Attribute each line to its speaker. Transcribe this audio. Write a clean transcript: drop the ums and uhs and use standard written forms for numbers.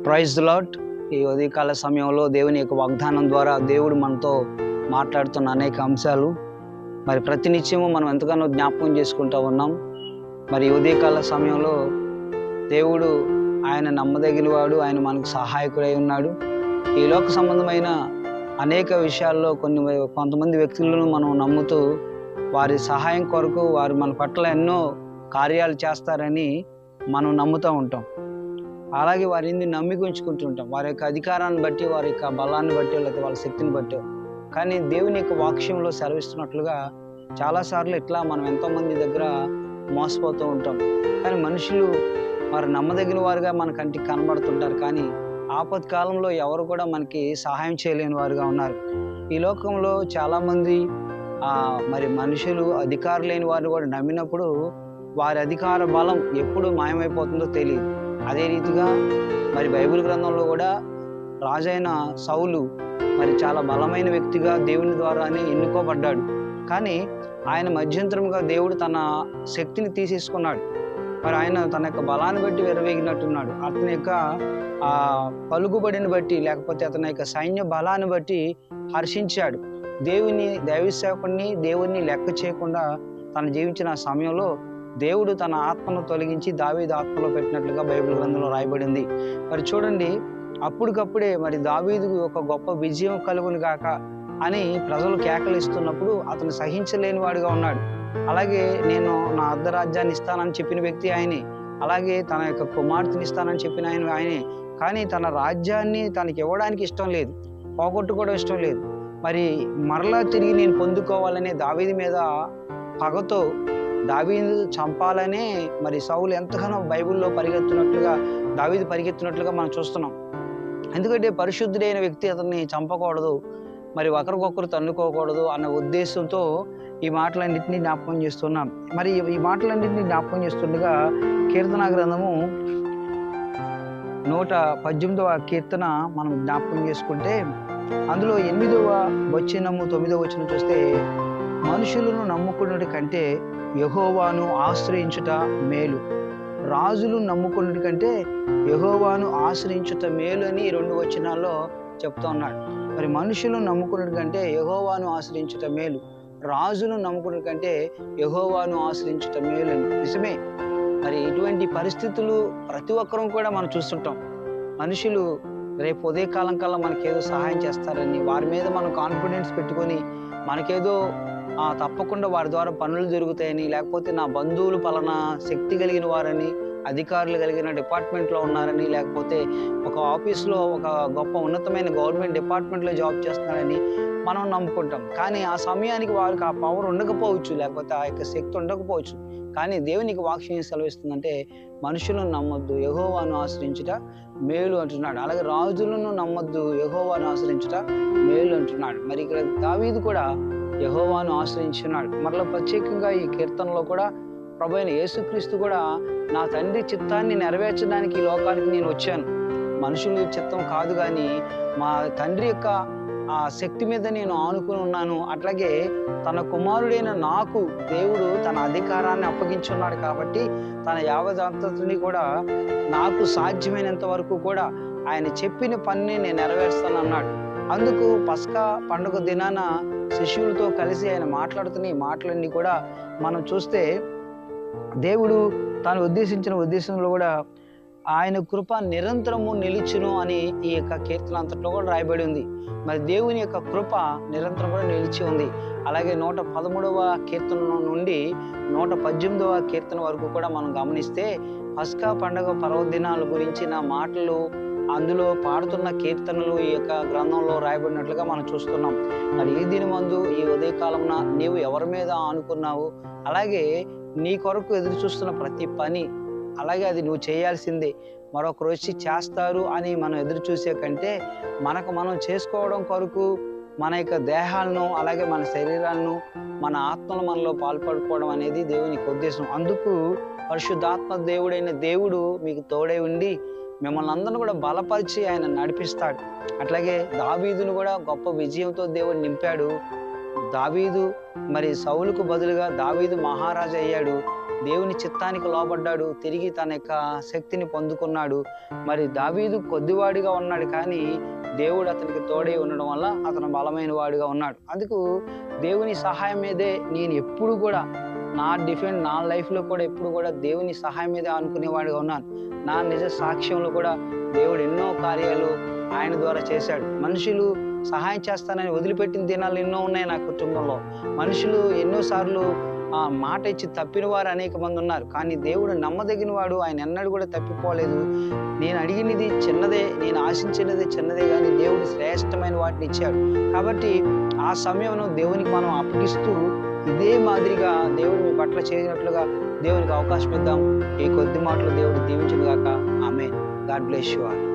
Speaker 1: Praise the lord. ఈ ఉదయకాల సమయంలో దేవుని యొక్క వాగ్దానం ద్వారా దేవుడు మనతో మాట్లాడుతున్న అనేక అంశాలు మరి ప్రతినిత్యము మనం ఎంతగానో జ్ఞాపకం చేసుకుంటూ ఉన్నాం. మరి ఉదయకాల సమయంలో దేవుడు ఆయన నమ్మదగిన వాడు, ఆయన మనకు సహాయకుడై ఉన్నాడు. ఈ లోక సంబంధమైన అనేక విషయాల్లో కొంతమంది వ్యక్తులను మనం నమ్ముతూ వారి సహాయం కొరకు వారు మన పట్ల ఎన్నో కార్యాలు చేస్తారని మనం నమ్ముతూ ఉంటాం. అలాగే వారిని నమ్మిక ఉంచుకుంటుంటాం, వారి యొక్క అధికారాన్ని బట్టి, వారి యొక్క బలాన్ని బట్టి, లేకపోతే వాళ్ళ శక్తిని బట్టి. కానీ దేవుని యొక్క వాక్యంలో సెలవిస్తున్నట్లుగా చాలాసార్లు ఇట్లా మనం ఎంతోమంది దగ్గర మోసపోతూ ఉంటాం. కానీ మనుషులు వారు నమ్మదగిన వారుగా మన కంటికి కనబడుతుంటారు, కానీ ఆపత్కాలంలో ఎవరు కూడా మనకి సహాయం చేయలేని వారుగా ఉన్నారు. ఈ లోకంలో చాలామంది మరి మనుషులు అధికారం లేని వారిని కూడా నమ్మినప్పుడు వారి అధికార బలం ఎప్పుడు మాయమైపోతుందో తెలియదు. అదే రీతిగా మరి బైబిల్ గ్రంథంలో కూడా రాజైన సౌలు మరి చాలా బలమైన వ్యక్తిగా దేవుని ద్వారానే ఎన్నుకోబడ్డాడు. కానీ ఆయన మధ్యంతరంగా దేవుడు తన శక్తిని తీసేసుకున్నాడు. మరి ఆయన తన యొక్క బలాన్ని బట్టి విరవేగినట్టున్నాడు. అతని యొక్క పలుకుబడిని బట్టి, లేకపోతే అతని యొక్క సైన్య బలాన్ని బట్టి హర్షించాడు. దైవ సేవకుడిని దేవుణ్ణి లెక్క చేయకుండా తను జీవించిన సమయంలో దేవుడు తన ఆత్మను తొలగించి దావీదు ఆత్మలో పెట్టినట్లుగా బైబిల్ గ్రంథంలో రాయబడింది. మరి చూడండి, అప్పటికప్పుడే మరి దావీదుకు ఒక గొప్ప విజయం కలుగును గాక అని ప్రజలు కేకలిస్తున్నప్పుడు అతను సహించలేని వాడిగా ఉన్నాడు. అలాగే నేను నా అర్ధరాజ్యాన్ని ఇస్తానని చెప్పిన వ్యక్తి ఆయనే, అలాగే తన యొక్క కుమార్తెని ఇస్తానని చెప్పిన ఆయనే. కానీ తన రాజ్యాన్ని తనకి ఇవ్వడానికి ఇష్టం లేదు, పోగొట్టుకోవడం ఇష్టం లేదు. మరి మరలా తిరిగి నేను పొందుకోవాలనే దావీదు మీద పగతో దావీదు చంపాలనే మరి సౌలు ఎంతగానో బైబిల్లో దావీదు పరిగెత్తున్నట్లుగా మనం చూస్తున్నాం. ఎందుకంటే పరిశుద్ధుడైన వ్యక్తి అతన్ని చంపకూడదు, మరి ఒకరికొకరు తన్నుకోకూడదు అన్న ఉద్దేశంతో ఈ మాటలన్నింటినీ జ్ఞాపకం చేస్తున్నాం. మరి ఈ మాటలన్నింటినీ జ్ఞాపకం చేస్తుండగా కీర్తన గ్రంథము 118వ కీర్తన మనం జ్ఞాపకం చేసుకుంటే అందులో 8వ వచనము 9వ వచనం చూస్తే, మనుషులను నమ్ముకున్నటి కంటే యెహోవాను ఆశ్రయించుట మేలు, రాజులు నమ్ముకున్నటి కంటే యెహోవాను ఆశ్రయించుట మేలు అని 2 వచనాల్లో చెప్తా ఉన్నాడు. మరి మనుషులను నమ్ముకున్నటి కంటే యెహోవాను ఆశ్రయించుట మేలు, రాజును నమ్ముకున్నటి కంటే యెహోవాను ఆశ్రయించుట మేలు అని. నిజమే, మరి ఇటువంటి పరిస్థితులు ప్రతి ఒక్కరూ కూడా మనం చూస్తుంటాం. మనుషులు రేపు ఉదయకాలం కల్లా మనకేదో సహాయం చేస్తారని వారి మీద మనం కాన్ఫిడెన్స్ పెట్టుకొని మనకేదో తప్పకుండా వారి ద్వారా పనులు జరుగుతాయని, లేకపోతే నా బంధువులు పలానా శక్తి కలిగిన వారని, అధికారులు కలిగిన డిపార్ట్మెంట్లో ఉన్నారని, లేకపోతే ఒక ఆఫీస్లో ఒక గొప్ప ఉన్నతమైన గవర్నమెంట్ డిపార్ట్మెంట్లో జాబ్ చేస్తున్నారని మనం నమ్ముకుంటాం. కానీ ఆ సమయానికి వారికి ఆ పవర్ ఉండకపోవచ్చు, లేకపోతే ఆ యొక్క శక్తి ఉండకపోవచ్చు. కానీ దేవునికి వాక్యం సెలవిస్తుందంటే మనుషులను నమ్మొద్దు, యెహోవాను ఆశ్రయించుట మేలు అంటున్నాడు. అలాగే రాజులను నమ్మొద్దు, యెహోవాను ఆశ్రయించుట మేలు అంటున్నాడు. మరి ఇక్కడ దావీదు కూడా యెహోవాను ఆశ్రయించున్నాడు. మరలా ప్రత్యేకంగా ఈ కీర్తనలో కూడా ప్రభువైన యేసుక్రీస్తు కూడా నా తండ్రి చిత్తాన్ని నెరవేర్చడానికి ఈ లోకానికి నేను వచ్చాను, మనుషుల చిత్తం కాదు కానీ మా తండ్రి యొక్క ఆ శక్తి మీద నేను ఆనుకుని ఉన్నాను. అట్లాగే తన కుమారుడైన నాకు దేవుడు తన అధికారాన్ని అప్పగించున్నాడు కాబట్టి తన యావదంతటిని కూడా నాకు సాధ్యమైనంత వరకు కూడా ఆయన చెప్పిన పనిని నేను నెరవేరుస్తాను అన్నాడు. అందుకు పస్కా పండుగ దినాన శిష్యులతో కలిసి ఆయన మాట్లాడుతున్న ఈ మాటలన్నీ కూడా మనం చూస్తే దేవుడు తాను ఉద్దేశించిన ఉద్దేశంలో కూడా ఆయన కృప నిరంతరము నిలిచును అని ఈ యొక్క కీర్తన అంతట్లో కూడా రాయబడి ఉంది. మరి దేవుని యొక్క కృప నిరంతరం కూడా నిలిచి ఉంది. అలాగే 113వ కీర్తన నుండి 118వ కీర్తన వరకు కూడా మనం గమనిస్తే పస్కా పండుగ పర్వదినాల గురించిన మాటలు అందులో పాడుతున్న కీర్తనలు ఈ యొక్క గ్రంథంలో రాయబడినట్లుగా మనం చూస్తున్నాం. మరి ఈ దినమందు ఈ ఉదయకాలమున నీవు ఎవరి మీద ఆనుకున్నావు, అలాగే నీ కొరకు ఎదురు చూస్తున్న ప్రతి పని, అలాగే అది నువ్వు చేయాల్సిందే, మరొకరు వచ్చి చేస్తారు అని మనం ఎదురు చూసే కంటే మనకు మనం చేసుకోవడం కొరకు మన యొక్క దేహాలను, అలాగే మన శరీరాలను, మన ఆత్మను మనలో పాల్పడుకోవడం అనేది దేవునికి ఉద్దేశం. అందుకు పరిశుద్ధాత్మ దేవుడైన దేవుడు మీకు తోడై ఉండి మిమ్మల్ని అందరిని కూడా బలపరిచి ఆయన నడిపిస్తాడు. అట్లాగే దావీదును కూడా గొప్ప విజయంతో దేవుడు నింపాడు. దావీదు మరి సౌలుకు బదులుగా దావీదు మహారాజు అయ్యాడు. దేవుని చిత్తానికి లోబడ్డాడు, తిరిగి తన యొక్క శక్తిని పొందుకున్నాడు. మరి దావీదు కొద్దివాడిగా ఉన్నాడు, కానీ దేవుడు అతనికి తోడై ఉండడం వల్ల అతను బలమైన వాడిగా ఉన్నాడు. అందుకు దేవుని సహాయం మీదే నేను ఎప్పుడు కూడా నా లైఫ్లో కూడా ఎప్పుడు కూడా దేవుని సహాయం మీదే అనుకునేవాడిగా ఉన్నాను. నా నిజ సాక్ష్యంలో కూడా దేవుడు ఎన్నో కార్యాలు ఆయన ద్వారా చేశాడు. మనుషులు సహాయం చేస్తానని వదిలిపెట్టిన దినాలు ఎన్నో ఉన్నాయి నా కుటుంబంలో. మనుషులు ఎన్నోసార్లు మాట ఇచ్చి తప్పిన వారు అనేక మంది ఉన్నారు, కానీ దేవుడు నమ్మదగిన వాడు. ఆయన ఎన్నడూ కూడా తప్పిపోలేదు. నేను అడిగినది చిన్నదే, నేను ఆశించినది చిన్నదే, కానీ దేవుడు శ్రేష్టమైన వాటిని ఇచ్చాడు. కాబట్టి ఆ సమయంలో దేవునికి మనం అప్పగిస్తూ ఇదే మాదిరిగా దేవుడు మీ పట్ల చేసినట్లుగా దేవునికి అవకాశం ఇద్దాం. ఈ కొద్ది మాటలు దేవుడు దీవించును గాక. ఆమేన్. God bless you all.